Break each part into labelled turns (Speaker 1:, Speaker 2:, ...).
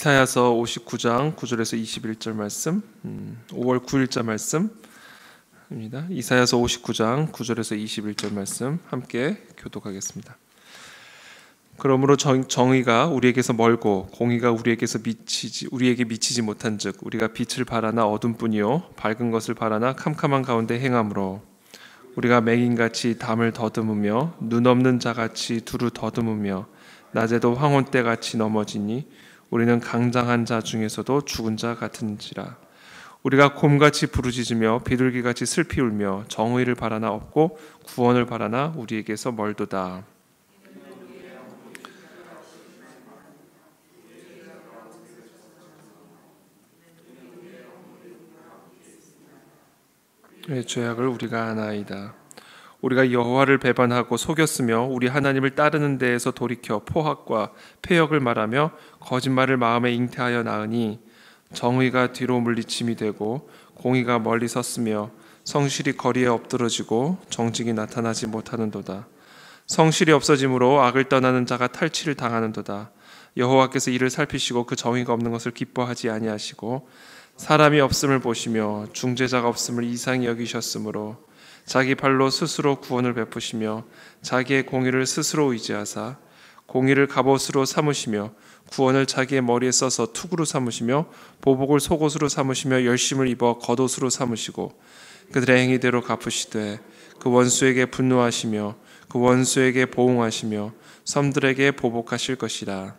Speaker 1: 이사야서 59장 9절에서 21절 말씀, 5월 9일자 말씀입니다. 이사야서 59장 9절에서 21절 말씀 함께 교독하겠습니다. 그러므로 정의가 우리에게서 멀고 공의가 우리에게 미치지 못한즉 우리가 빛을 바라나 어둠뿐이요 밝은 것을 바라나 캄캄한 가운데 행함으로 우리가 맹인같이 담을 더듬으며 눈 없는 자같이 두루 더듬으며 낮에도 황혼때같이 넘어지니 우리는 강장한 자 중에서도 죽은 자 같은지라. 우리가 곰같이 부르짖으며 비둘기같이 슬피 울며 정의를 바라나 없고 구원을 바라나 우리에게서 멀도다. 죄악을 우리가 아나이다. 우리가 여호와를 배반하고 속였으며 우리 하나님을 따르는 데에서 돌이켜 포악과 패역을 말하며 거짓말을 마음에 잉태하여 낳으니 정의가 뒤로 물리침이 되고 공의가 멀리 섰으며 성실이 거리에 엎드러지고 정직이 나타나지 못하는도다. 성실이 없어짐으로 악을 떠나는 자가 탈취를 당하는도다. 여호와께서 이를 살피시고 그 정의가 없는 것을 기뻐하지 아니하시고 사람이 없음을 보시며 중재자가 없음을 이상히 여기셨으므로 자기 발로 스스로 구원을 베푸시며 자기의 공의를 스스로 의지하사 공의를 갑옷으로 삼으시며 구원을 자기의 머리에 써서 투구로 삼으시며 보복을 속옷으로 삼으시며 열심을 입어 겉옷으로 삼으시고 그들의 행위대로 갚으시되 그 원수에게 분노하시며 그 원수에게 보응하시며 섬들에게 보복하실 것이라.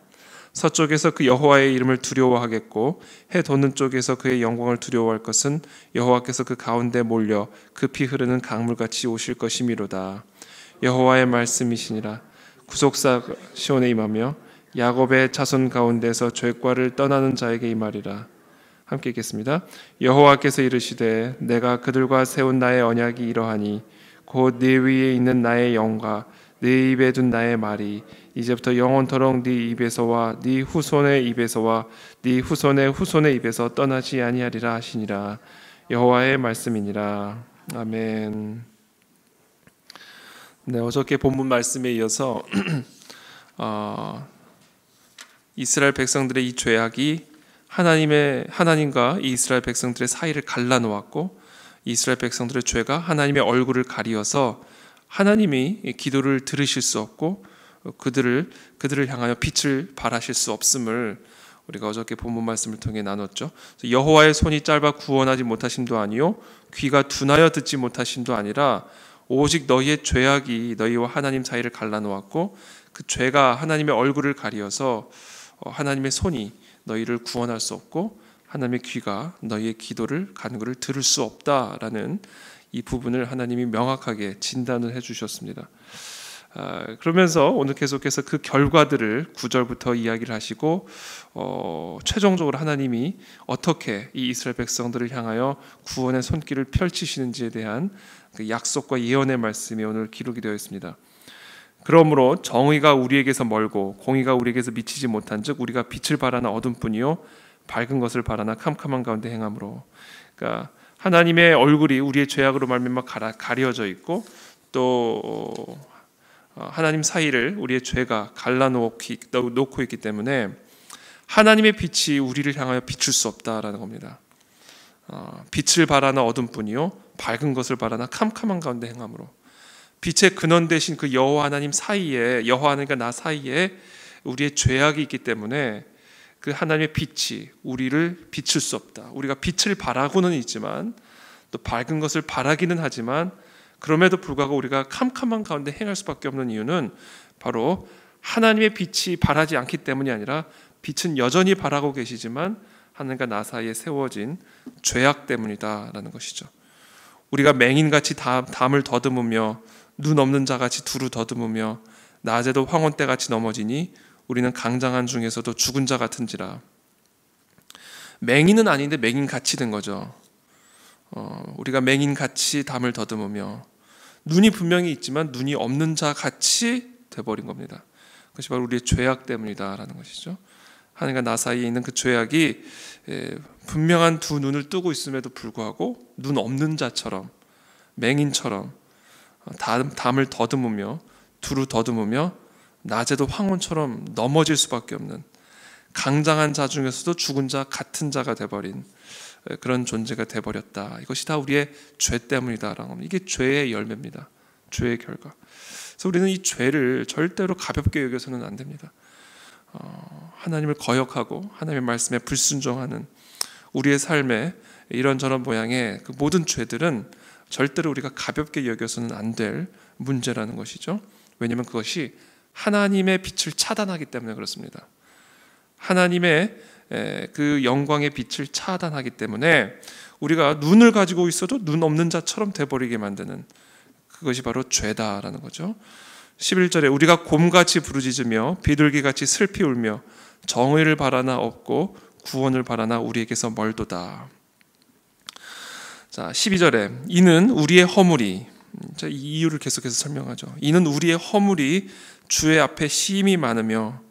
Speaker 1: 서쪽에서 그 여호와의 이름을 두려워하겠고 해 돋는 쪽에서 그의 영광을 두려워할 것은 여호와께서 그 가운데 몰려 급히 흐르는 강물같이 오실 것이미로다. 여호와의 말씀이시니라. 구속사 시온에 임하며 야곱의 자손 가운데서 죄과를 떠나는 자에게 임하리라. 함께 읽겠습니다. 여호와께서 이르시되 내가 그들과 세운 나의 언약이 이러하니 곧 네 위에 있는 나의 영과 네 입에 둔 나의 말이 이제부터 영원토록 네 입에서와 네 후손의 입에서와 네 후손의 후손의 입에서 떠나지 아니하리라 하시니라. 여호와의 말씀이니라. 아멘. 네, 어저께 본문 말씀에 이어서 이스라엘 백성들의 이 죄악이 하나님과 이 이스라엘 백성들의 사이를 갈라놓았고 이스라엘 백성들의 죄가 하나님의 얼굴을 가리어서 하나님이 기도를 들으실 수 없고 그들을 향하여 빛을 발하실 수 없음을 우리가 어저께 본문 말씀을 통해 나눴죠. 여호와의 손이 짧아 구원하지 못하심도 아니요 귀가 둔하여 듣지 못하심도 아니라 오직 너희의 죄악이 너희와 하나님 사이를 갈라놓았고 그 죄가 하나님의 얼굴을 가리어서 하나님의 손이 너희를 구원할 수 없고 하나님의 귀가 너희의 기도를 간구를 들을 수 없다라는 이 부분을 하나님이 명확하게 진단을 해주셨습니다. 그러면서 오늘 계속해서 그 결과들을 9절부터 이야기를 하시고 최종적으로 하나님이 어떻게 이 이스라엘 백성들을 향하여 구원의 손길을 펼치시는지에 대한 그 약속과 예언의 말씀이 오늘 기록이 되어 있습니다. 그러므로 정의가 우리에게서 멀고 공의가 우리에게서 미치지 못한즉 우리가 빛을 바라나 어둠뿐이요 밝은 것을 바라나 캄캄한 가운데 행함으로. 그러니까 하나님의 얼굴이 우리의 죄악으로 말미암아 가려져 있고 또 하나님 사이를 우리의 죄가 갈라놓고 있기 때문에 하나님의 빛이 우리를 향하여 비출 수 없다라는 겁니다. 빛을 바라나 어둠뿐이요 밝은 것을 바라나 캄캄한 가운데 행함으로. 빛의 근원 되신 그 여호와 하나님 사이에 여호와 하나님과 나 사이에 우리의 죄악이 있기 때문에 그 하나님의 빛이 우리를 비출 수 없다. 우리가 빛을 바라고는 있지만 또 밝은 것을 바라기는 하지만 그럼에도 불구하고 우리가 캄캄한 가운데 행할 수밖에 없는 이유는 바로 하나님의 빛이 바라지 않기 때문이 아니라 빛은 여전히 바라고 계시지만 하나님과 나 사이에 세워진 죄악 때문이다라는 것이죠. 우리가 맹인같이 담을 더듬으며 눈 없는 자같이 두루 더듬으며 낮에도 황혼때같이 넘어지니 우리는 강장한 중에서도 죽은 자 같은지라. 맹인은 아닌데 맹인같이 된 거죠. 우리가 맹인같이 담을 더듬으며 눈이 분명히 있지만 눈이 없는 자 같이 돼버린 겁니다. 그것이 바로 우리의 죄악 때문이다라는 것이죠. 하나님과 나 사이에 있는 그 죄악이 분명한 두 눈을 뜨고 있음에도 불구하고 눈 없는 자처럼 맹인처럼 담을 더듬으며 두루 더듬으며 낮에도 황혼처럼 넘어질 수밖에 없는 강장한 자 중에서도 죽은 자 같은 자가 돼버린 그런 존재가 돼버렸다. 이것이 다 우리의 죄 때문이다라는 겁니다. 이게 죄의 열매입니다. 죄의 결과. 그래서 우리는 이 죄를 절대로 가볍게 여겨서는 안 됩니다. 하나님을 거역하고 하나님의 말씀에 불순종하는 우리의 삶에 이런저런 모양의 그 모든 죄들은 절대로 우리가 가볍게 여겨서는 안 될 문제라는 것이죠. 왜냐하면 그것이 하나님의 빛을 차단하기 때문에 그렇습니다. 하나님의 그 영광의 빛을 차단하기 때문에 우리가 눈을 가지고 있어도 눈 없는 자처럼 돼버리게 만드는 그것이 바로 죄다라는 거죠. 11절에 우리가 곰같이 부르짖으며 비둘기같이 슬피 울며 정의를 바라나 없고 구원을 바라나 우리에게서 멀도다. 자, 12절에 이는 우리의 허물이, 자, 이 이유를 계속해서 설명하죠. 이는 우리의 허물이 주의 앞에 심히 많으며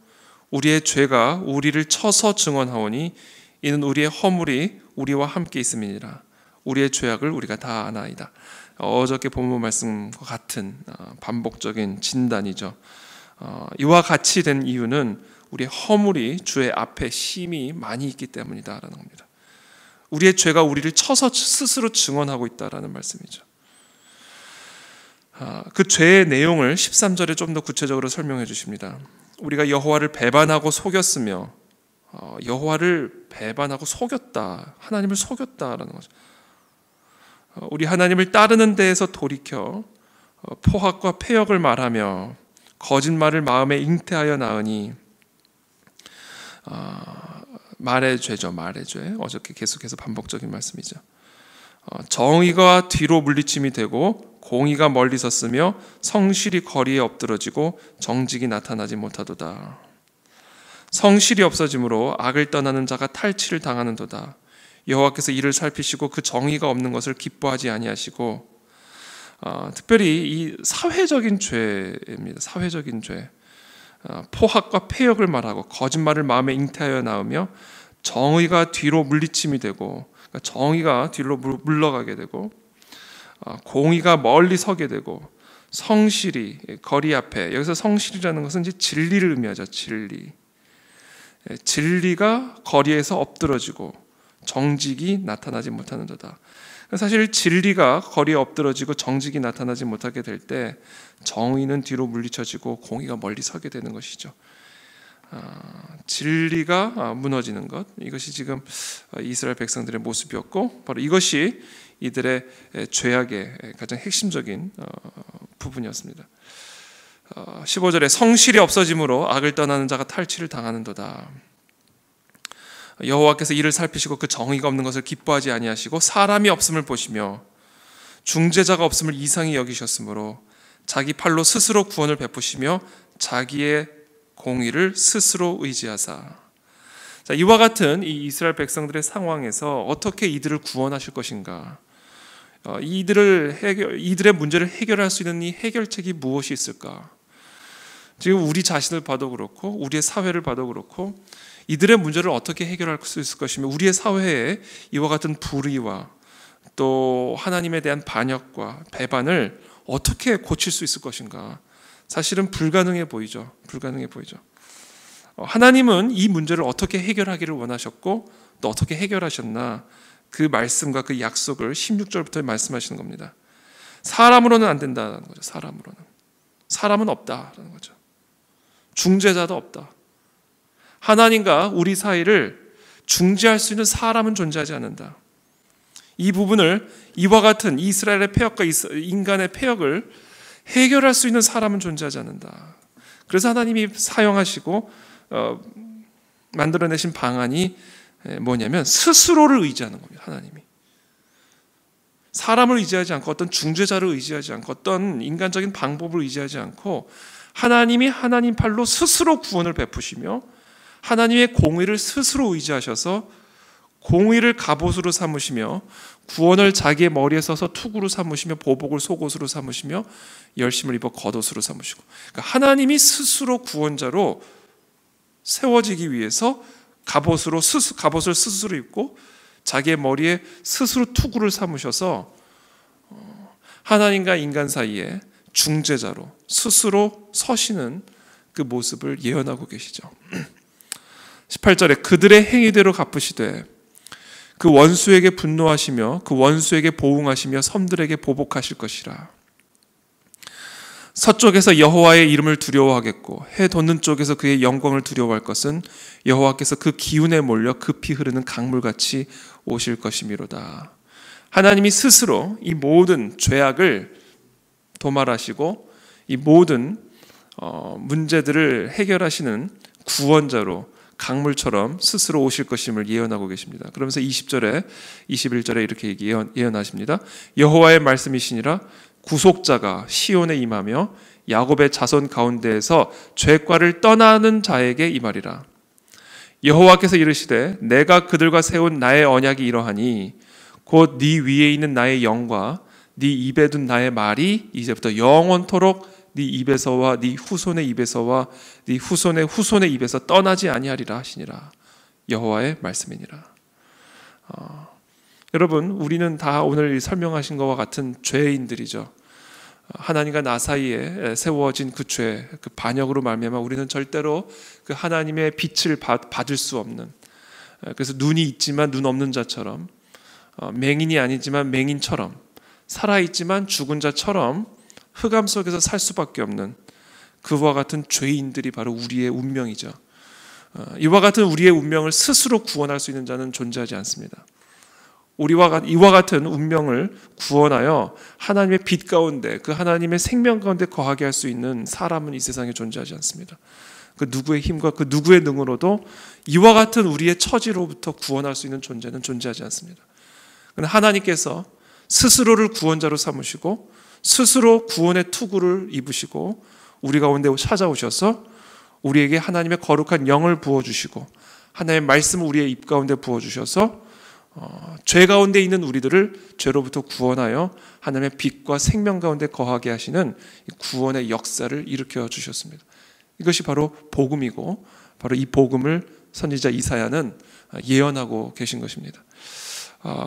Speaker 1: 우리의 죄가 우리를 쳐서 증언하오니 이는 우리의 허물이 우리와 함께 있음이니라. 우리의 죄악을 우리가 다 아나이다. 어저께 본문 말씀과 같은 반복적인 진단이죠. 이와 같이 된 이유는 우리의 허물이 주의 앞에 심히 많이 있기 때문이다라는 겁니다. 우리의 죄가 우리를 쳐서 스스로 증언하고 있다라는 말씀이죠. 그 죄의 내용을 13절에 좀 더 구체적으로 설명해 주십니다. 우리가 여호와를 배반하고 속였으며, 여호와를 배반하고 속였다, 하나님을 속였다라는 거죠. 우리 하나님을 따르는 데에서 돌이켜 포악과 패역을 말하며 거짓말을 마음에 잉태하여 낳으니, 말의 죄죠. 말의 죄. 어저께 계속해서 반복적인 말씀이죠. 정의가 뒤로 물리침이 되고 공의가 멀리 섰으며 성실이 거리에 엎드러지고 정직이 나타나지 못하도다. 성실이 없어짐으로 악을 떠나는 자가 탈취를 당하는도다. 여호와께서 이를 살피시고 그 정의가 없는 것을 기뻐하지 아니하시고, 특별히 이 사회적인 죄입니다. 사회적인 죄. 포악과 패역을 말하고 거짓말을 마음에 잉태하여 낳으며 정의가 뒤로 물리침이 되고, 그러니까 정의가 뒤로 물러가게 되고 공의가 멀리 서게 되고 성실이 거리 앞에, 여기서 성실이라는 것은 이제 진리를 의미하죠. 진리가 거리에서 엎드러지고 정직이 나타나지 못하는도다. 사실 진리가 거리에 엎드러지고 정직이 나타나지 못하게 될 때 정의는 뒤로 물리쳐지고 공의가 멀리 서게 되는 것이죠. 진리가 무너지는 것, 이것이 지금 이스라엘 백성들의 모습이었고 바로 이것이 이들의 죄악의 가장 핵심적인 부분이었습니다. 15절에 성실이 없어짐으로 악을 떠나는 자가 탈취를 당하는도다. 여호와께서 이를 살피시고 그 정의가 없는 것을 기뻐하지 아니하시고 사람이 없음을 보시며 중재자가 없음을 이상히 여기셨으므로 자기 팔로 스스로 구원을 베푸시며 자기의 공의를 스스로 의지하사. 자, 이와 같은 이 이스라엘 백성들의 상황에서 어떻게 이들을 구원하실 것인가? 이들의 문제를 해결할 수 있는 이 해결책이 무엇이 있을까? 지금 우리 자신을 봐도 그렇고 우리의 사회를 봐도 그렇고 이들의 문제를 어떻게 해결할 수 있을 것이며 우리의 사회에 이와 같은 불의와 또 하나님에 대한 반역과 배반을 어떻게 고칠 수 있을 것인가? 사실은 불가능해 보이죠. 하나님은 이 문제를 어떻게 해결하기를 원하셨고 또 어떻게 해결하셨나? 그 말씀과 그 약속을 16절부터 말씀하시는 겁니다. 사람으로는 안 된다는 거죠. 사람은 없다라는 거죠. 중재자도 없다. 하나님과 우리 사이를 중재할 수 있는 사람은 존재하지 않는다. 이 부분을 이와 같은 이스라엘의 폐역과 인간의 폐역을 해결할 수 있는 사람은 존재하지 않는다. 그래서 하나님이 사용하시고 만들어내신 방안이 뭐냐면 스스로를 의지하는 겁니다. 하나님이 사람을 의지하지 않고 어떤 중재자를 의지하지 않고 어떤 인간적인 방법을 의지하지 않고 하나님이 하나님 팔로 스스로 구원을 베푸시며 하나님의 공의를 스스로 의지하셔서 공의를 갑옷으로 삼으시며 구원을 자기의 머리에 써서 투구로 삼으시며 보복을 속옷으로 삼으시며 열심을 입어 겉옷으로 삼으시고, 그러니까 하나님이 스스로 구원자로 세워지기 위해서 갑옷을 스스로 입고 자기의 머리에 스스로 투구를 삼으셔서 하나님과 인간 사이에 중재자로 스스로 서시는 그 모습을 예언하고 계시죠. 18절에 그들의 행위대로 갚으시되 그 원수에게 분노하시며 그 원수에게 보응하시며 섬들에게 보복하실 것이라. 서쪽에서 여호와의 이름을 두려워하겠고 해 돋는 쪽에서 그의 영광을 두려워할 것은 여호와께서 그 기운에 몰려 급히 흐르는 강물같이 오실 것이미로다. 하나님이 스스로 이 모든 죄악을 도말하시고 이 모든 문제들을 해결하시는 구원자로 강물처럼 스스로 오실 것임을 예언하고 계십니다. 그러면서 20절에 21절에 이렇게 예언하십니다. 여호와의 말씀이시니라. 구속자가 시온에 임하며 야곱의 자손 가운데에서 죄과를 떠나는 자에게 임하리라. 여호와께서 이르시되 내가 그들과 세운 나의 언약이 이러하니 곧 네 위에 있는 나의 영과 네 입에 둔 나의 말이 이제부터 영원토록 네 입에서와 네 후손의 입에서와 네 후손의 후손의 입에서 떠나지 아니하리라 하시니라. 여호와의 말씀이니라. 여러분, 우리는 다 오늘 설명하신 것과 같은 죄인들이죠. 하나님과 나 사이에 세워진 그 죄, 그 반역으로 말미암아 우리는 절대로 그 하나님의 빛을 받을 수 없는, 그래서 눈이 있지만 눈 없는 자처럼, 맹인이 아니지만 맹인처럼, 살아있지만 죽은 자처럼 흑암 속에서 살 수밖에 없는 그와 같은 죄인들이 바로 우리의 운명이죠. 이와 같은 우리의 운명을 스스로 구원할 수 있는 자는 존재하지 않습니다. 이와 같은 운명을 구원하여 하나님의 빛 가운데, 그 하나님의 생명 가운데 거하게 할 수 있는 사람은 이 세상에 존재하지 않습니다. 그 누구의 힘과 그 누구의 능으로도 이와 같은 우리의 처지로부터 구원할 수 있는 존재는 존재하지 않습니다. 그런데 하나님께서 스스로를 구원자로 삼으시고 스스로 구원의 투구를 입으시고 우리 가운데 찾아오셔서 우리에게 하나님의 거룩한 영을 부어주시고 하나님의 말씀을 우리의 입 가운데 부어주셔서 죄 가운데 있는 우리들을 죄로부터 구원하여 하나님의 빛과 생명 가운데 거하게 하시는 구원의 역사를 일으켜 주셨습니다. 이것이 바로 복음이고 바로 이 복음을 선지자 이사야는 예언하고 계신 것입니다.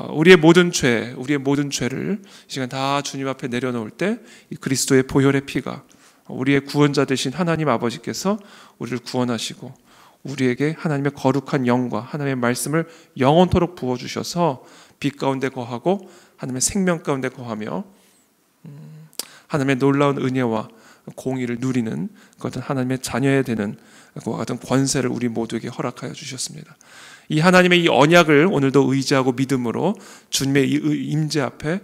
Speaker 1: 우리의 모든 죄를 이 시간 다 주님 앞에 내려놓을 때 이 그리스도의 보혈의 피가 우리의 구원자 되신 하나님 아버지께서 우리를 구원하시고 우리에게 하나님의 거룩한 영과 하나님의 말씀을 영원토록 부어주셔서 빛 가운데 거하고 하나님의 생명 가운데 거하며 하나님의 놀라운 은혜와 공의를 누리는 그것은 하나님의 자녀에 되는 그와 같은 권세를 우리 모두에게 허락하여 주셨습니다. 이 하나님의 이 언약을 오늘도 의지하고 믿음으로 주님의 임재 앞에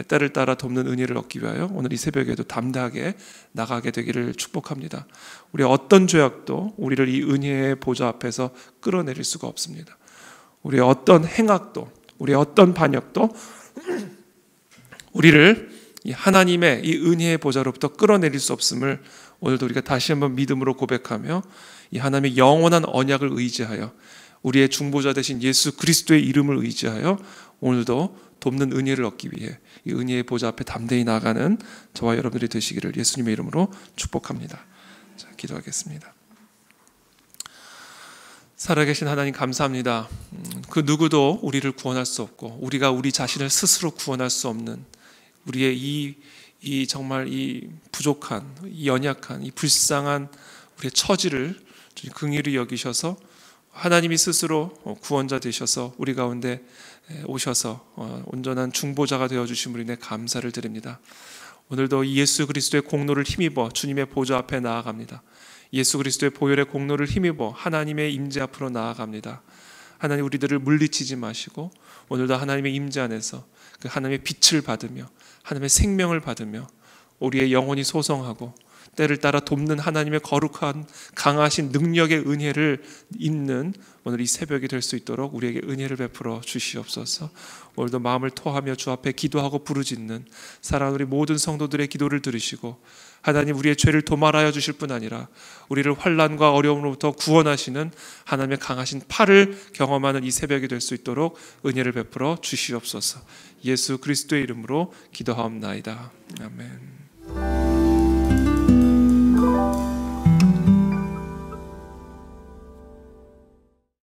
Speaker 1: 때를 따라 돕는 은혜를 얻기 위하여 오늘 이 새벽에도 담대하게 나가게 되기를 축복합니다. 우리의 어떤 죄악도 우리를 이 은혜의 보좌 앞에서 끌어내릴 수가 없습니다. 우리의 어떤 행악도, 우리의 어떤 반역도 우리를 이 하나님의 이 은혜의 보좌로부터 끌어내릴 수 없음을 오늘도 우리가 다시 한번 믿음으로 고백하며 이 하나님의 영원한 언약을 의지하여 우리의 중보자 되신 예수 그리스도의 이름을 의지하여 오늘도 돕는 은혜를 얻기 위해 이 은혜의 보좌 앞에 담대히 나아가는 저와 여러분들이 되시기를 예수님의 이름으로 축복합니다. 자, 기도하겠습니다. 살아계신 하나님 감사합니다. 그 누구도 우리를 구원할 수 없고 우리가 우리 자신을 스스로 구원할 수 없는 우리의 이 정말 이 부족한, 이 연약한, 이 불쌍한 우리의 처지를 긍휼히 여기셔서 하나님이 스스로 구원자 되셔서 우리 가운데 오셔서 온전한 중보자가 되어주심으로 인해 감사를 드립니다. 오늘도 예수 그리스도의 공로를 힘입어 주님의 보좌 앞에 나아갑니다. 예수 그리스도의 보혈의 공로를 힘입어 하나님의 임재 앞으로 나아갑니다. 하나님 우리들을 물리치지 마시고 오늘도 하나님의 임재 안에서 그 하나님의 빛을 받으며 하나님의 생명을 받으며 우리의 영혼이 소성하고 때를 따라 돕는 하나님의 거룩한 강하신 능력의 은혜를 입는 오늘 이 새벽이 될 수 있도록 우리에게 은혜를 베풀어 주시옵소서. 오늘도 마음을 토하며 주 앞에 기도하고 부르짖는 사랑하는 우리 모든 성도들의 기도를 들으시고 하나님 우리의 죄를 도말하여 주실 뿐 아니라 우리를 환난과 어려움으로부터 구원하시는 하나님의 강하신 팔을 경험하는 이 새벽이 될 수 있도록 은혜를 베풀어 주시옵소서. 예수 그리스도의 이름으로 기도하옵나이다. 아멘.